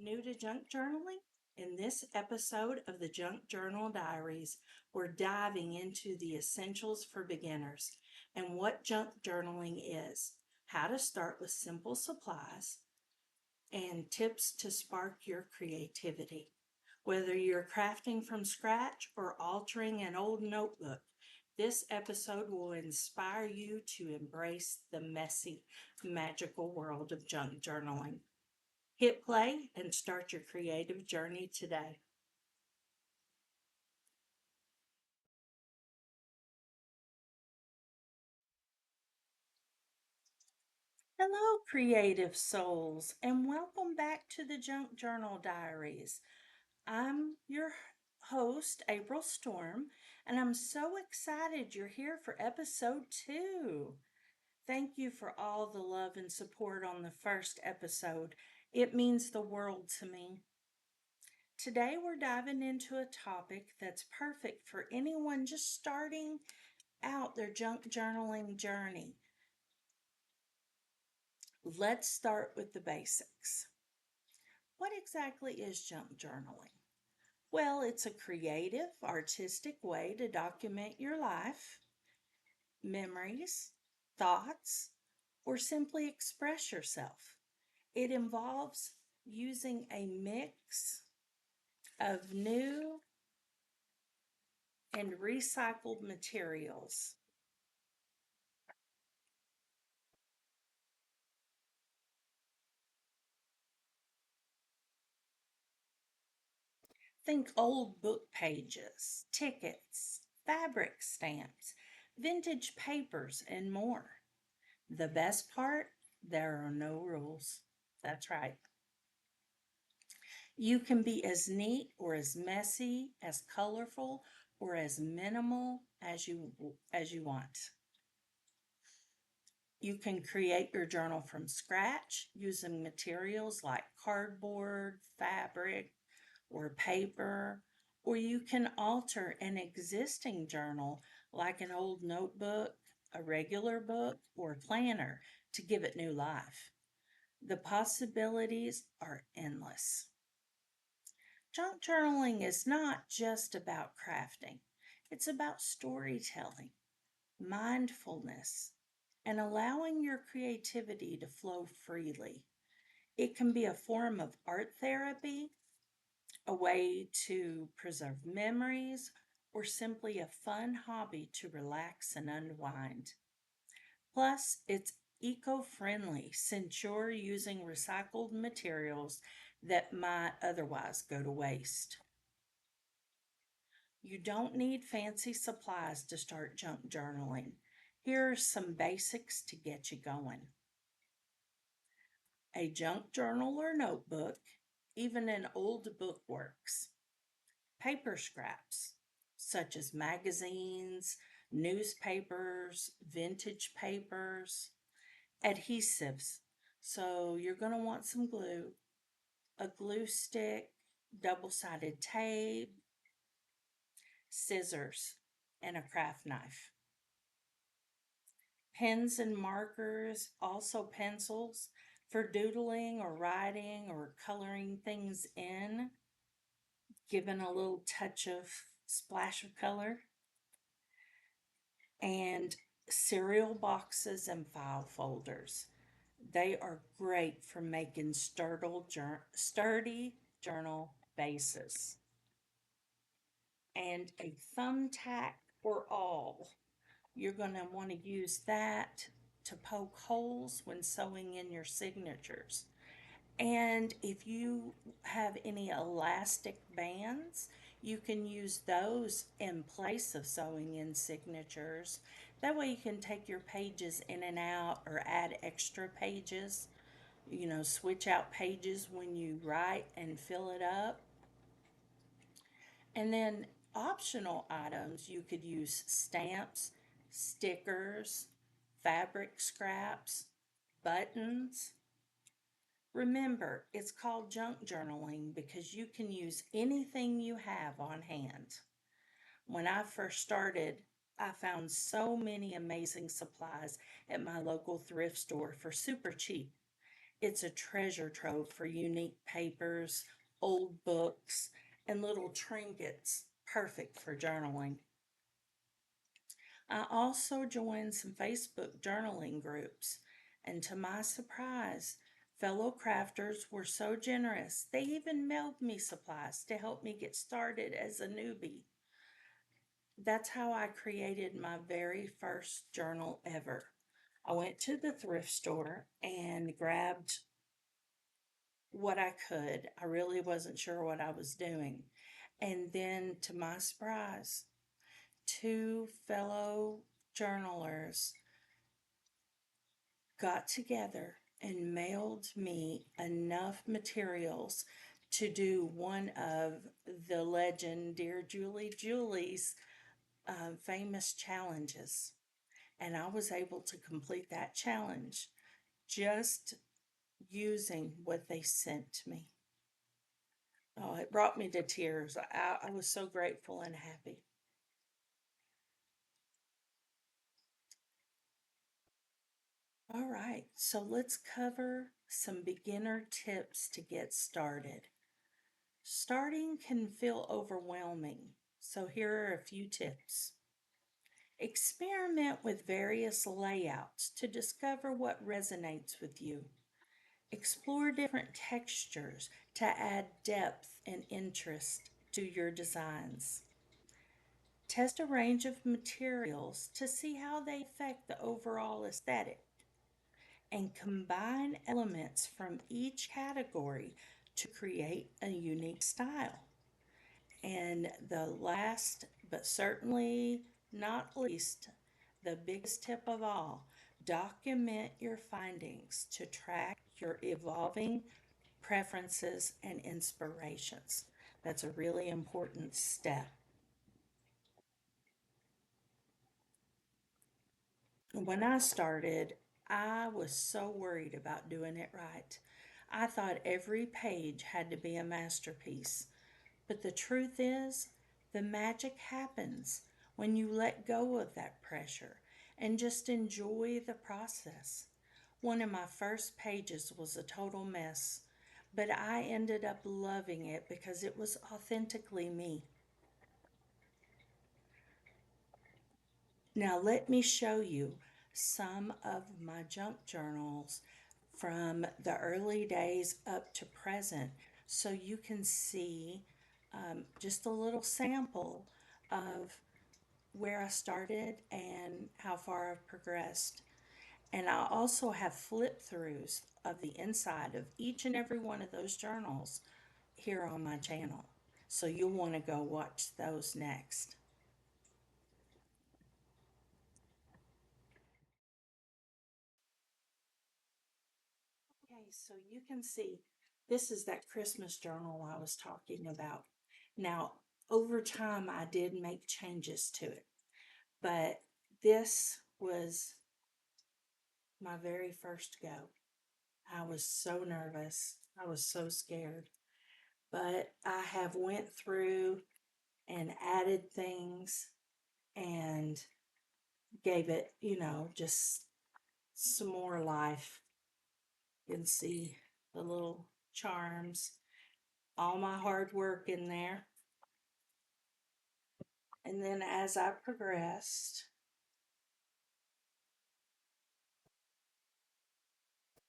New to junk journaling? In this episode of the Junk Journal Diaries, we're diving into the essentials for beginners and what junk journaling is, how to start with simple supplies, and tips to spark your creativity. Whether you're crafting from scratch or altering an old notebook, this episode will inspire you to embrace the messy, magical world of junk journaling. Hit play and start your creative journey today. Hello, creative souls, and welcome back to the Junk Journal Diaries. I'm your host, April Storm, and I'm so excited you're here for episode 2. Thank you for all the love and support on the first episode. It means the world to me. Today, we're diving into a topic that's perfect for anyone just starting out their junk journaling journey. Let's start with the basics. What exactly is junk journaling? Well, it's a creative, artistic way to document your life, memories, thoughts, or simply express yourself. It involves using a mix of new and recycled materials. Think old book pages, tickets, fabric stamps, vintage papers, and more. The best part, there are no rules. That's right. You can be as neat or as messy, as colorful or as minimal as you want. You can create your journal from scratch using materials like cardboard, fabric, or paper, or you can alter an existing journal like an old notebook, a regular book, or planner to give it new life. The possibilities are endless. Junk journaling is not just about crafting, it's about storytelling, mindfulness, and allowing your creativity to flow freely. It can be a form of art therapy, a way to preserve memories, or simply a fun hobby to relax and unwind. Plus, it's eco friendly since you're using recycled materials that might otherwise go to waste. You don't need fancy supplies to start junk journaling. Here are some basics to get you going. A junk journal or notebook, even an old book works. Paper scraps, such as magazines, newspapers, vintage papers, adhesives. So you're going to want some glue, a glue stick, double sided tape, scissors, and a craft knife. Pens and markers, also pencils for doodling or writing or coloring things in, giving a little touch of splash of color. And cereal boxes and file folders. They are great for making sturdy journal bases. And a thumbtack or awl. You're going to want to use that to poke holes when sewing in your signatures. And if you have any elastic bands, you can use those in place of sewing in signatures. That way you can take your pages in and out or add extra pages, switch out pages when you write and fill it up. And then optional items, you could use stamps, stickers, fabric scraps, buttons. Remember, it's called junk journaling because you can use anything you have on hand. When I first started, I found so many amazing supplies at my local thrift store for super cheap. It's a treasure trove for unique papers, old books, and little trinkets, perfect for journaling. I also joined some Facebook journaling groups, and to my surprise, fellow crafters were so generous. They even mailed me supplies to help me get started as a newbie. That's how I created my very first journal ever. I went to the thrift store and grabbed what I could. I really wasn't sure what I was doing. And then, to my surprise, two fellow journalers got together and mailed me enough materials to do one of the legend Dear Julie's famous challenges. And I was able to complete that challenge just using what they sent to me. Oh, it brought me to tears. I was so grateful and happy. All right, so let's cover some beginner tips to get started. Starting can feel overwhelming, so here are a few tips. Experiment with various layouts to discover what resonates with you. Explore different textures to add depth and interest to your designs. Test a range of materials to see how they affect the overall aesthetic. And combine elements from each category to create a unique style. And the last, but certainly not least, the biggest tip of all, document your findings to track your evolving preferences and inspirations. That's a really important step. When I started, I was so worried about doing it right. I thought every page had to be a masterpiece. But the truth is, the magic happens when you let go of that pressure and just enjoy the process. One of my first pages was a total mess, but I ended up loving it because it was authentically me. Now, let me show you some of my junk journals from the early days up to present so you can see just a little sample of where I started and how far I've progressed. And I also have flip throughs of the inside of each and every one of those journals here on my channel. So you'll want to go watch those next. Okay, so you can see this is that Christmas journal I was talking about. Now, over time, I did make changes to it, but this was my very first go. I was so nervous. I was so scared, but I have went through and added things and gave it, just some more life. You can see the little charms, all my hard work in there. And then as I progressed,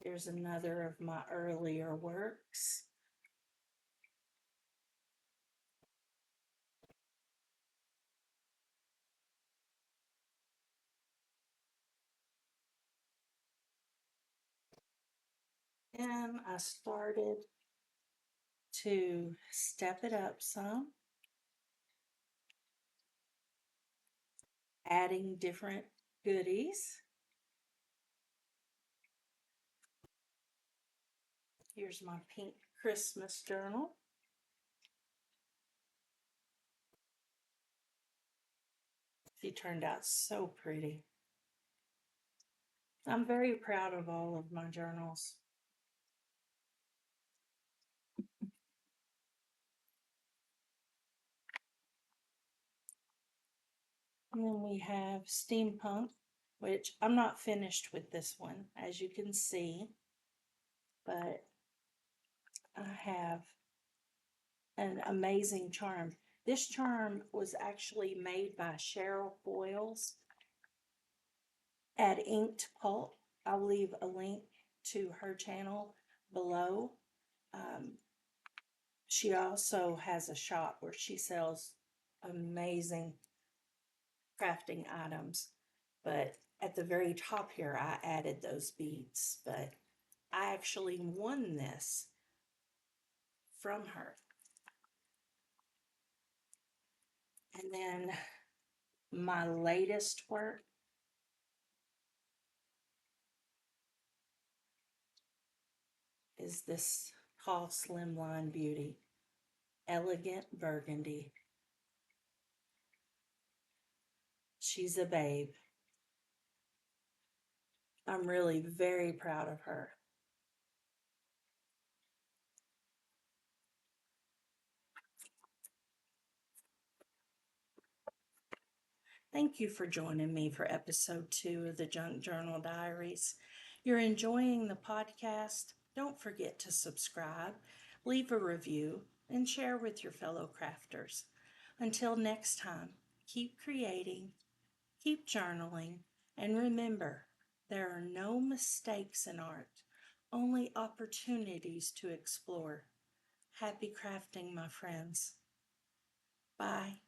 here's another of my earlier works. And I started to step it up some, adding different goodies. Here's my pink Christmas journal. She turned out so pretty. I'm very proud of all of my journals. And then we have steampunk, which I'm not finished with this one, as you can see. but I have an amazing charm. This charm was actually made by Cheryl Foiles at Inked Pulp. I'll leave a link to her channel below. Um, she also has a shop where she sells amazing crafting items. But at the very top here, I added those beads. But I actually won this from her. And then my latest work is this tall, slimline beauty, Elegant Burgundy. She's a babe. I'm really very proud of her. Thank you for joining me for episode 2 of the Junk Journal Diaries. You're enjoying the podcast? Don't forget to subscribe, leave a review, and share with your fellow crafters. Until next time, keep creating, keep journaling, and remember, there are no mistakes in art, only opportunities to explore. Happy crafting, my friends. Bye.